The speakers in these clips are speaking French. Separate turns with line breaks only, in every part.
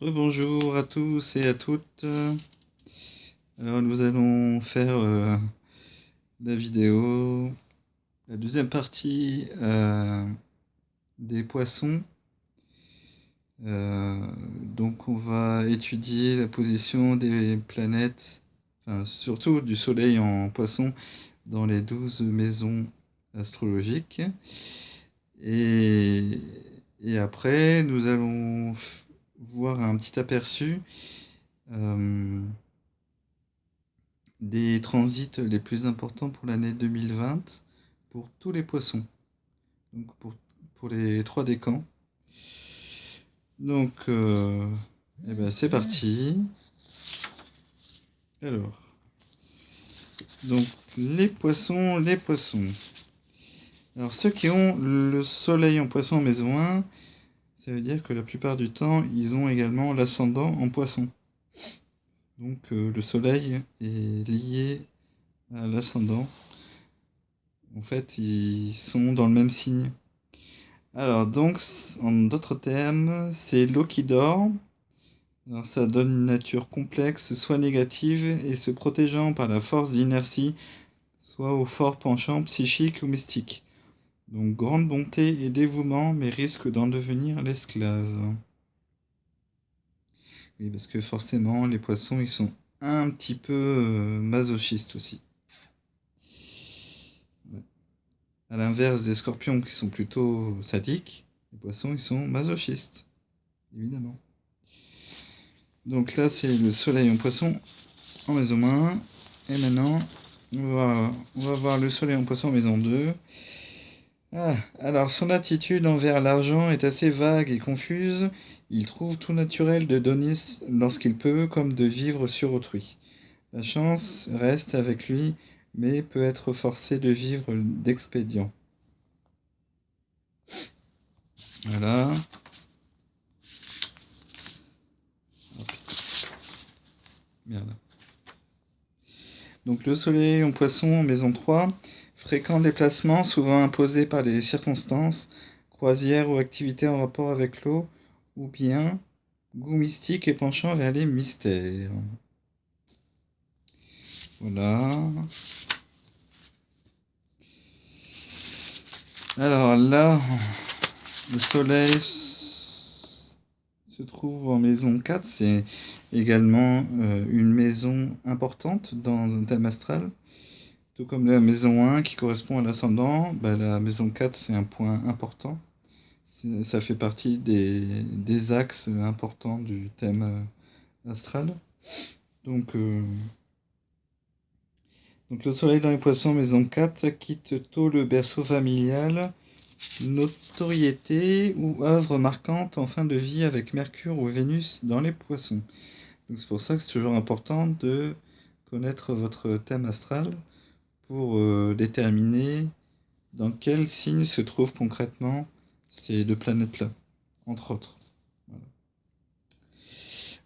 Rebonjour à tous et à toutes. Alors nous allons faire la vidéo, la deuxième partie des poissons. Donc on va étudier la position des planètes, enfin surtout du Soleil en poisson dans les 12 maisons astrologiques. Et après nous allons voir un petit aperçu des transits les plus importants pour l'année 2020 pour tous les poissons, donc pour les 3 décans. Donc c'est parti. Alors, donc les poissons. Alors ceux qui ont le soleil en poisson en maison 1, ça veut dire que la plupart du temps, ils ont également l'ascendant en poisson. Donc le soleil est lié à l'ascendant. En fait, ils sont dans le même signe. Alors donc, en d'autres termes, c'est l'eau qui dort. Alors ça donne une nature complexe, soit négative, et se protégeant par la force d'inertie, soit au fort penchant psychique ou mystique. Donc grande bonté et dévouement, mais risque d'en devenir l'esclave. Oui, parce que forcément, les poissons, ils sont un petit peu masochistes aussi. Ouais. À l'inverse des scorpions qui sont plutôt sadiques, les poissons, ils sont masochistes, évidemment. Donc là, c'est le soleil en poisson en maison 1. Et maintenant, on va voir le soleil en poisson en maison 2. Alors, son attitude envers l'argent est assez vague et confuse. Il trouve tout naturel de donner lorsqu'il peut, comme de vivre sur autrui. La chance reste avec lui, mais peut être forcé de vivre d'expédients. Voilà. Oh, merde. Donc le soleil en poisson en maison 3, fréquent déplacement souvent imposé par les circonstances, croisière ou activité en rapport avec l'eau, ou bien goût mystique et penchant vers les mystères. Voilà. Alors là, le soleil se trouve en maison 4, c'est également une maison importante dans un thème astral. Tout comme la maison 1 qui correspond à l'ascendant, la maison 4 c'est un point important. Ça fait partie des axes importants du thème astral. Donc le soleil dans les poissons, maison 4, quitte tôt le berceau familial. Notoriété ou œuvre marquante en fin de vie avec Mercure ou Vénus dans les poissons. Donc c'est pour ça que c'est toujours important de connaître votre thème astral pour déterminer dans quel signe se trouvent concrètement ces deux planètes-là, entre autres. Voilà.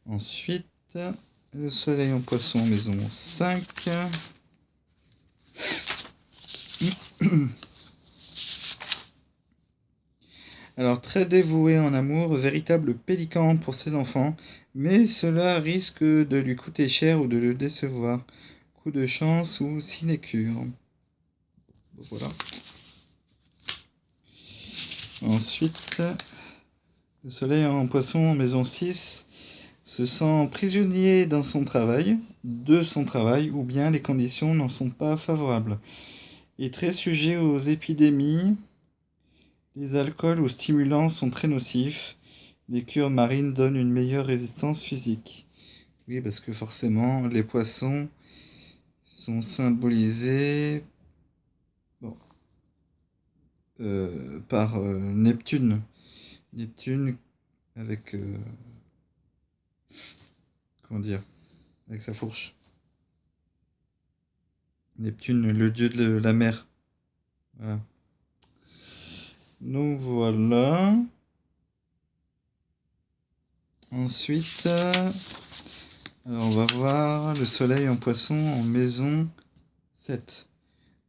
Ensuite, le soleil en poisson, maison 5. Alors très dévoué en amour, véritable pélican pour ses enfants, mais cela risque de lui coûter cher ou de le décevoir. Coup de chance ou sinécure. Voilà. Ensuite, le soleil en poisson en maison 6 se sent prisonnier dans son travail, de son travail, ou bien les conditions n'en sont pas favorables. Est très sujet aux épidémies. Les alcools ou stimulants sont très nocifs. Les cures marines donnent une meilleure résistance physique. Oui, parce que forcément, les poissons sont symbolisés par Neptune. Neptune avec... comment dire? Avec sa fourche. Neptune, le dieu de la mer. Voilà. Donc voilà. Ensuite, alors on va voir le soleil en poisson en maison 7.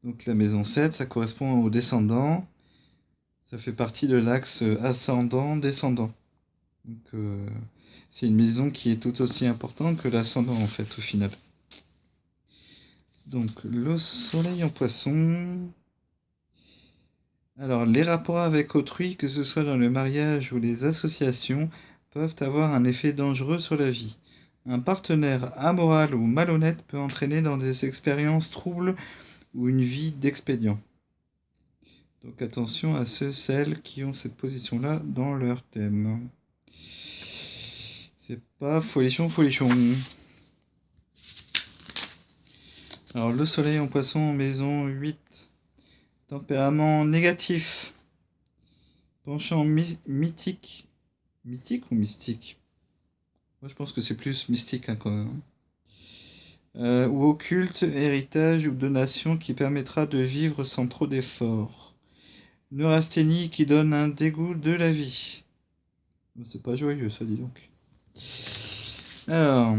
Donc la maison 7, ça correspond au descendant. Ça fait partie de l'axe ascendant-descendant. Donc c'est une maison qui est tout aussi importante que l'ascendant en fait au final. Donc le soleil en poisson. Alors les rapports avec autrui, que ce soit dans le mariage ou les associations, peuvent avoir un effet dangereux sur la vie. Un partenaire amoral ou malhonnête peut entraîner dans des expériences troubles ou une vie d'expédient. Donc attention à celles qui ont cette position-là dans leur thème. C'est pas folichon, folichon. Alors le soleil en poisson en maison 8. Tempérament négatif. Penchant mythique. Mythique ou mystique? Moi je pense que c'est plus mystique hein, quand même. Ou occulte, héritage ou donation qui permettra de vivre sans trop d'efforts. Neurasthénie qui donne un dégoût de la vie. C'est pas joyeux ça, dis donc. Alors.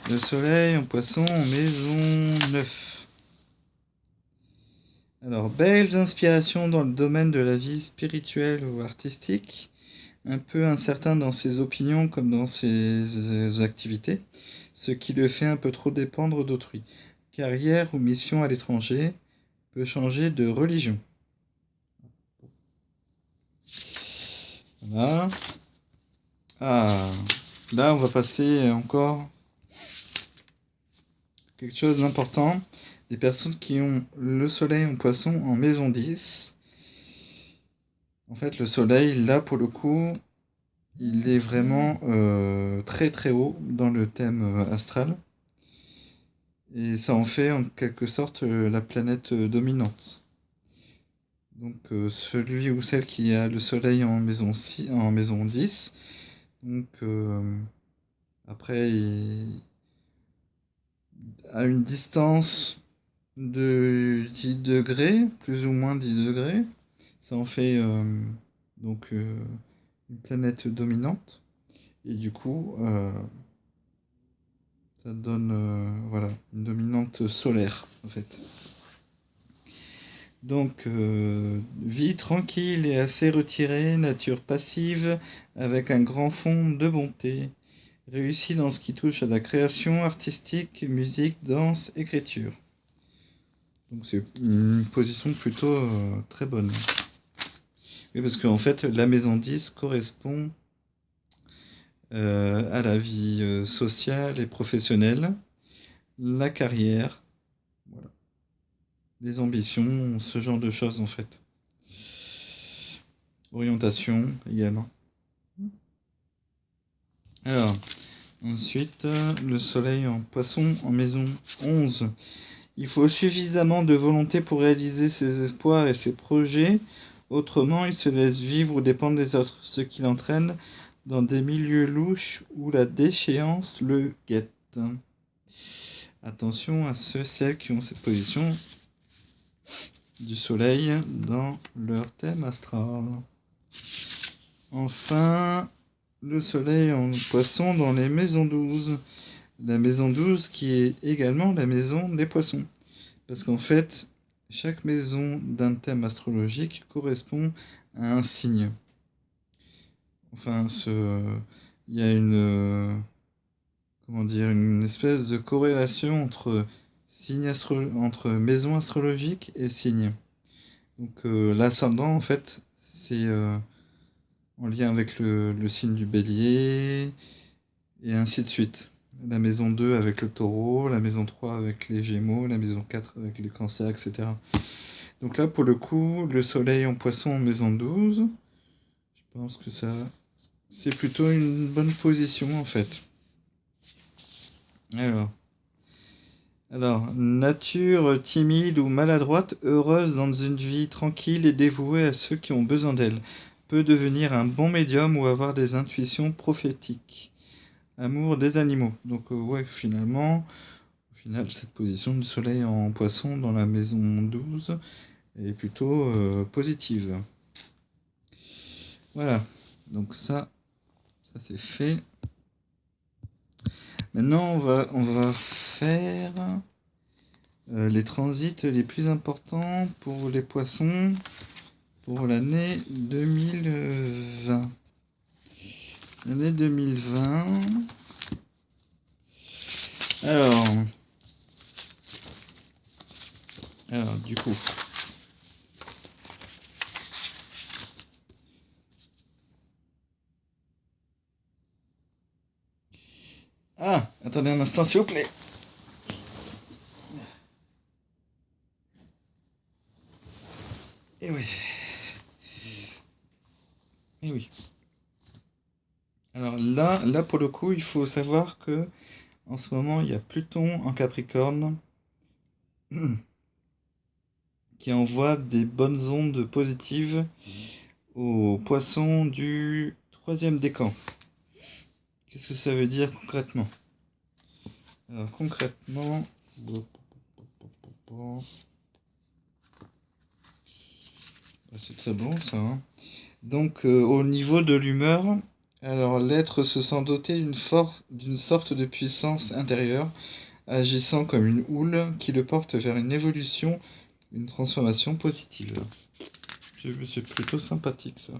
Le soleil en poisson en maison 9. Alors, belles inspirations dans le domaine de la vie spirituelle ou artistique. Un peu incertain dans ses opinions comme dans ses activités, ce qui le fait un peu trop dépendre d'autrui. Carrière ou mission à l'étranger, peut changer de religion. Voilà. Ah, là on va passer encore quelque chose d'important. Des personnes qui ont le soleil en poisson en maison 10. En fait, le soleil, là pour le coup, il est vraiment très très haut dans le thème astral. Et ça en fait en quelque sorte la planète dominante. Donc celui ou celle qui a le soleil en maison 10, donc après il a une distance de 10 degrés, plus ou moins 10 degrés. Ça en fait donc une planète dominante. Et du coup, ça donne voilà, une dominante solaire en fait. Donc, vie tranquille et assez retirée, nature passive, avec un grand fond de bonté. Réussi dans ce qui touche à la création artistique, musique, danse, écriture. Donc c'est une position plutôt très bonne. Oui, parce qu'en fait, la maison 10 correspond à la vie sociale et professionnelle, la carrière, voilà, les ambitions, ce genre de choses en fait. Orientation également. Alors, ensuite, le soleil en poisson en maison 11. Il faut suffisamment de volonté pour réaliser ses espoirs et ses projets. Autrement, il se laisse vivre ou dépendre des autres, ce qui l'entraîne dans des milieux louches où la déchéance le guette. Attention à celles qui ont cette position du soleil dans leur thème astral. Enfin, le soleil en poisson dans les maisons 12. La maison 12 qui est également la maison des poissons. Parce qu'en fait, chaque maison d'un thème astrologique correspond à un signe. Enfin, il y a une espèce de corrélation entre entre maison astrologique et signe. Donc l'ascendant, en fait, c'est en lien avec le signe du bélier, et ainsi de suite. La maison 2 avec le taureau, la maison 3 avec les gémeaux, la maison 4 avec les cancers, etc. Donc là, pour le coup, le soleil en poisson en maison 12, je pense que ça, c'est plutôt une bonne position en fait. Alors, nature timide ou maladroite, heureuse dans une vie tranquille et dévouée à ceux qui ont besoin d'elle, peut devenir un bon médium ou avoir des intuitions prophétiques. Amour des animaux. Donc ouais, finalement, au final, cette position du soleil en poisson dans la maison 12 est plutôt positive. Voilà, donc ça c'est fait. Maintenant, on va faire les transits les plus importants pour les poissons pour l'année 2020. L'année 2020. Alors, du coup. Ah, attendez un instant, s'il vous plaît. Eh oui. Eh oui. Alors là pour le coup, il faut savoir que en ce moment, il y a Pluton en Capricorne qui envoie des bonnes ondes positives aux poissons du troisième décan. Qu'est-ce que ça veut dire concrètement? Alors concrètement, c'est très bon ça, hein. Donc au niveau de l'humeur, alors l'être se sent doté d'une sorte de puissance intérieure, agissant comme une houle qui le porte vers une évolution, une transformation positive. C'est plutôt sympathique ça.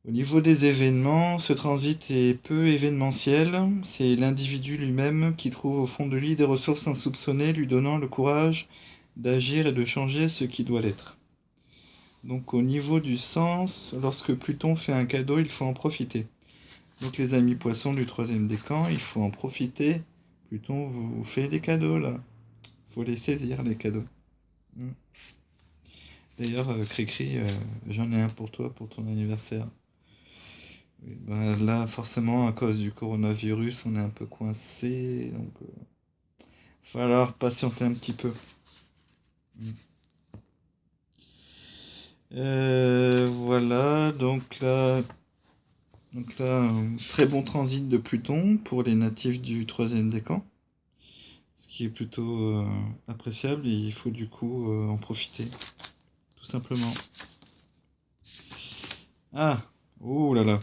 Au niveau des événements, ce transit est peu événementiel. C'est l'individu lui-même qui trouve au fond de lui des ressources insoupçonnées, lui donnant le courage d'agir et de changer ce qui doit l'être. Donc au niveau du sens, lorsque Pluton fait un cadeau, il faut en profiter. Donc les amis poissons du troisième décan, il faut en profiter. Pluton vous fait des cadeaux là. Il faut les saisir les cadeaux. D'ailleurs, Cricri, j'en ai un pour toi pour ton anniversaire. Oui, bah, là, forcément, à cause du coronavirus, on est un peu coincé, donc va falloir patienter un petit peu. Voilà, donc là, très bon transit de Pluton pour les natifs du troisième décan, ce qui est plutôt appréciable. Et il faut du coup en profiter, tout simplement. Ah, ouh là là.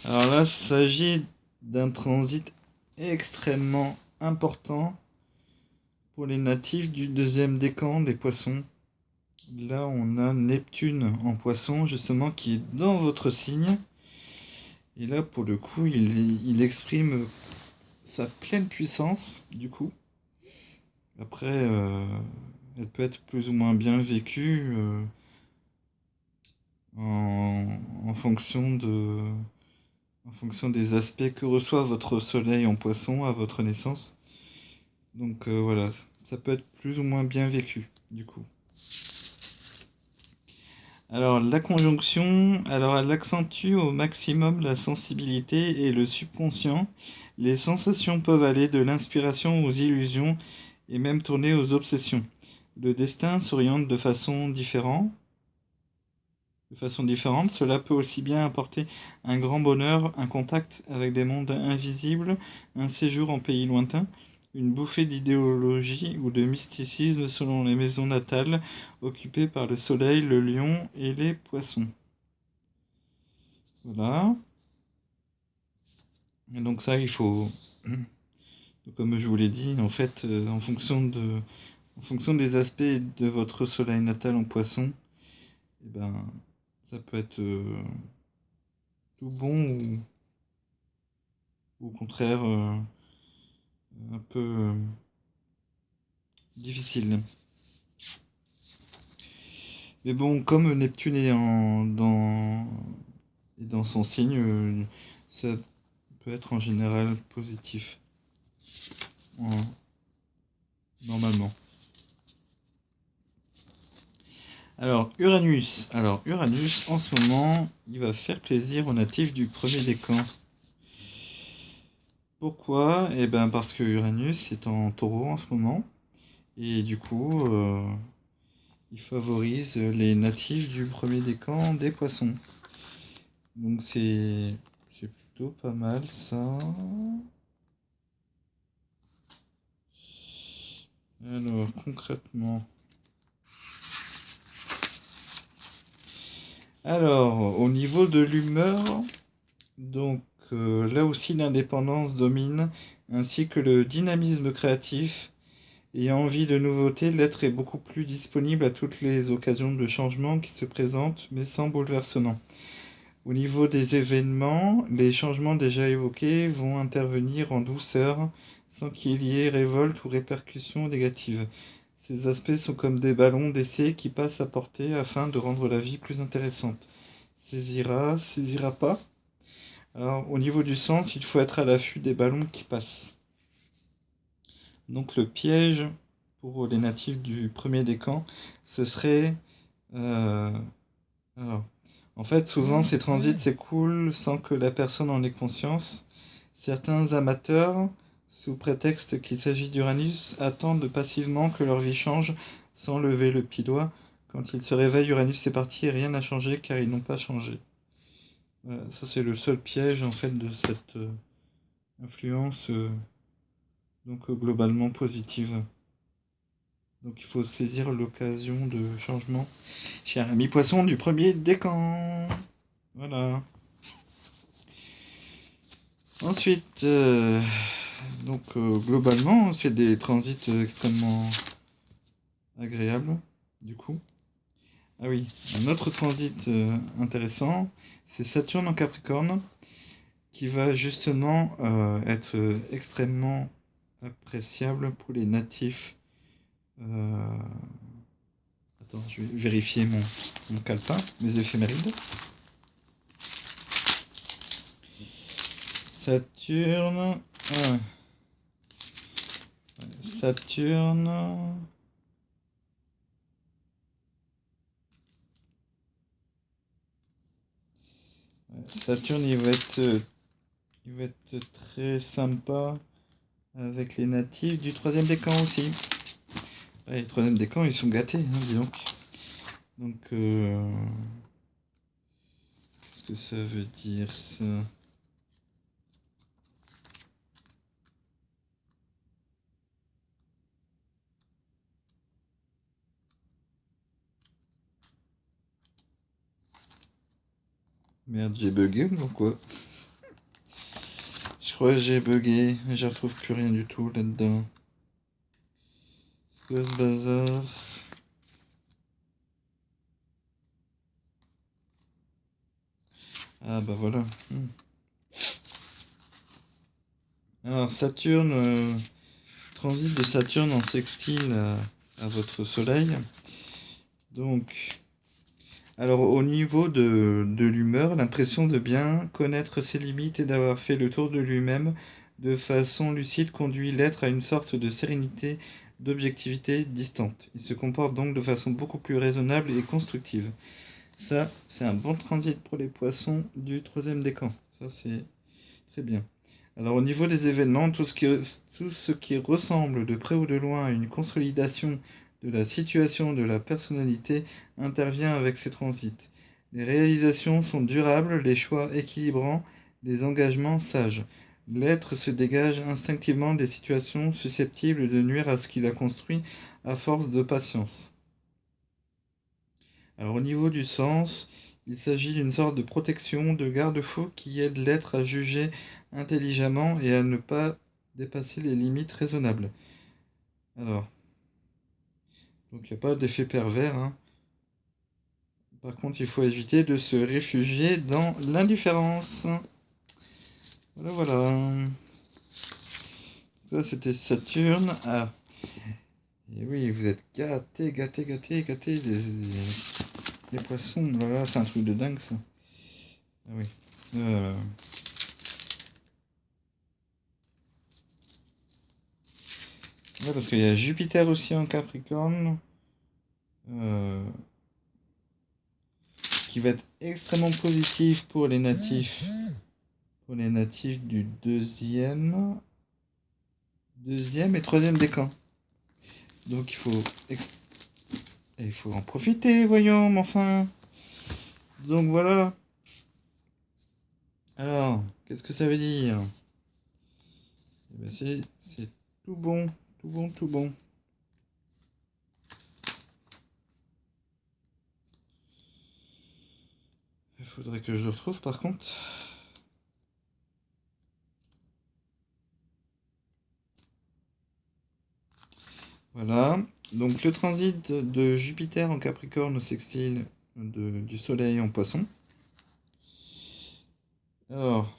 Alors là, il s'agit d'un transit extrêmement important pour les natifs du deuxième décan des poissons. Là, on a Neptune en poisson, justement, qui est dans votre signe. Et là, pour le coup, il exprime sa pleine puissance, du coup. Après, elle peut être plus ou moins bien vécue en fonction des aspects que reçoit votre soleil en poisson à votre naissance. Donc voilà, ça peut être plus ou moins bien vécu, du coup. Alors la conjonction, alors elle accentue au maximum la sensibilité et le subconscient. Les sensations peuvent aller de l'inspiration aux illusions et même tourner aux obsessions. Le destin s'oriente de façon différente. Cela peut aussi bien apporter un grand bonheur, un contact avec des mondes invisibles, un séjour en pays lointain, une bouffée d'idéologie ou de mysticisme selon les maisons natales occupées par le soleil, le lion et les poissons. Voilà. Et donc ça, il faut, comme je vous l'ai dit, en fait, en fonction des aspects de votre soleil natal en poisson, eh ben, ça peut être tout bon ou au contraire un peu difficile. Mais bon, comme Neptune est dans son signe, ça peut être en général positif. Normalement. Alors Uranus, en ce moment, il va faire plaisir aux natifs du premier décan. Pourquoi? Eh ben parce que Uranus est en taureau en ce moment. Et du coup, il favorise les natifs du premier décan des poissons. Donc c'est plutôt pas mal ça. Alors concrètement. Alors au niveau de l'humeur, donc là aussi l'indépendance domine, ainsi que le dynamisme créatif. Ayant envie de nouveautés, l'être est beaucoup plus disponible à toutes les occasions de changement qui se présentent, mais sans bouleversement. Au niveau des événements, les changements déjà évoqués vont intervenir en douceur, sans qu'il y ait révolte ou répercussions négatives. Ces aspects sont comme des ballons d'essai qui passent à portée afin de rendre la vie plus intéressante. Saisira, saisira pas. Alors, au niveau du sens, il faut être à l'affût des ballons qui passent. Donc, le piège pour les natifs du premier décan, ce serait. Alors, en fait, souvent, ces transits s'écoulent sans que la personne en ait conscience. Certains amateurs, sous prétexte qu'il s'agit d'Uranus, attendent passivement que leur vie change sans lever le pied-doigt. Quand ils se réveillent, Uranus est parti et rien n'a changé car ils n'ont pas changé. Voilà, ça c'est le seul piège en fait de cette influence globalement positive. Donc il faut saisir l'occasion de changement. Cher ami poisson du premier décan. Voilà. Ensuite, globalement, c'est des transits extrêmement agréables, du coup. Ah oui, un autre transit intéressant, c'est Saturne en Capricorne, qui va justement être extrêmement appréciable pour les natifs. Attends, je vais vérifier mon calepin, mes éphémérides. Saturne. Saturne. Saturne, il va être très sympa avec les natifs du troisième décan aussi. Ouais, les troisième décan, ils sont gâtés, hein, dis donc. Donc, qu'est-ce que ça veut dire ça? Merde, j'ai bugué ou quoi? Je crois que j'ai bugué, mais je retrouve plus rien du tout là-dedans. C'est quoi ce bazar? Ah bah voilà. Alors Saturne, transit de Saturne en sextile à votre Soleil. Donc, alors au niveau de l'humeur, l'impression de bien connaître ses limites et d'avoir fait le tour de lui-même de façon lucide conduit l'être à une sorte de sérénité, d'objectivité distante. Il se comporte donc de façon beaucoup plus raisonnable et constructive. Ça, c'est un bon transit pour les poissons du troisième décan. Ça, c'est très bien. Alors au niveau des événements, tout ce qui ressemble de près ou de loin à une consolidation de la situation de la personnalité intervient avec ces transits. Les réalisations sont durables, les choix équilibrants, les engagements sages. L'être se dégage instinctivement des situations susceptibles de nuire à ce qu'il a construit à force de patience. Alors au niveau du sens, il s'agit d'une sorte de protection, de garde-fou qui aide l'être à juger intelligemment et à ne pas dépasser les limites raisonnables. Alors, donc il n'y a pas d'effet pervers, hein. Par contre, il faut éviter de se réfugier dans l'indifférence. Voilà, voilà. Ça, c'était Saturne. Ah, et oui, vous êtes gâtés, gâtés, gâtés, gâtés, les poissons. Voilà, c'est un truc de dingue, ça. Ah oui. Ouais, parce qu'il y a Jupiter aussi en Capricorne, euh, qui va être extrêmement positif pour les natifs du deuxième et troisième décan. Donc il faut en profiter, voyons, mais enfin. Donc voilà. Alors, qu'est-ce que ça veut dire? Eh ben, c'est tout bon, tout bon, tout bon. Il faudrait que je le retrouve par contre. Voilà. Donc le transit de Jupiter en Capricorne au sextile du Soleil en Poisson. Alors,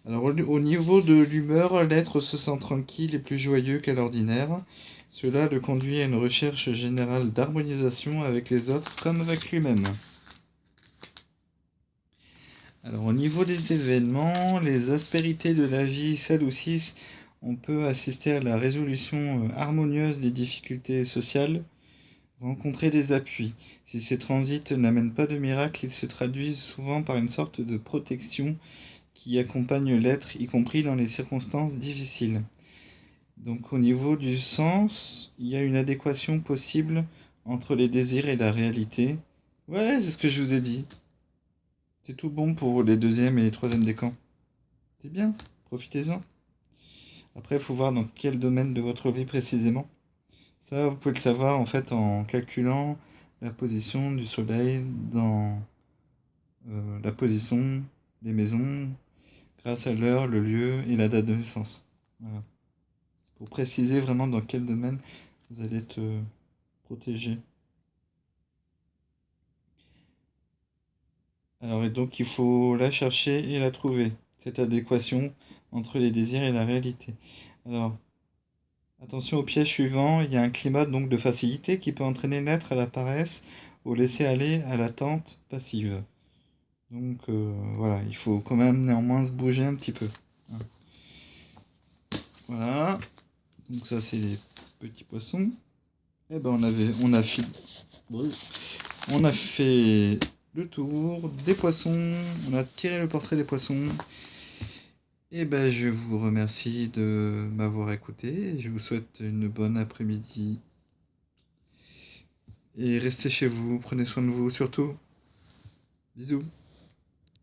au niveau de l'humeur, l'être se sent tranquille et plus joyeux qu'à l'ordinaire. Cela le conduit à une recherche générale d'harmonisation avec les autres comme avec lui-même. Alors au niveau des événements, les aspérités de la vie, celles aussi, on peut assister à la résolution harmonieuse des difficultés sociales, rencontrer des appuis. Si ces transits n'amènent pas de miracle, ils se traduisent souvent par une sorte de protection qui accompagne l'être, y compris dans les circonstances difficiles. Donc au niveau du sens, il y a une adéquation possible entre les désirs et la réalité. Ouais, c'est ce que je vous ai dit. C'est tout bon pour les deuxièmes et les troisièmes décans. C'est bien, profitez-en. Après, il faut voir dans quel domaine de votre vie précisément. Ça, vous pouvez le savoir en fait en calculant la position du soleil dans la position des maisons grâce à l'heure, le lieu et la date de naissance. Voilà. Pour préciser vraiment dans quel domaine vous allez être protégé. Alors, et donc, il faut la chercher et la trouver, cette adéquation entre les désirs et la réalité. Alors, attention au piège suivant, il y a un climat donc de facilité qui peut entraîner l'être à la paresse, au laisser aller à l'attente passive. Donc voilà, il faut quand même néanmoins se bouger un petit peu. Voilà, donc ça c'est les petits poissons. Et ben on a fait le tour des poissons, on a tiré le portrait des poissons. Et ben je vous remercie de m'avoir écouté. Je vous souhaite une bonne après-midi. Et restez chez vous, prenez soin de vous surtout. Bisous.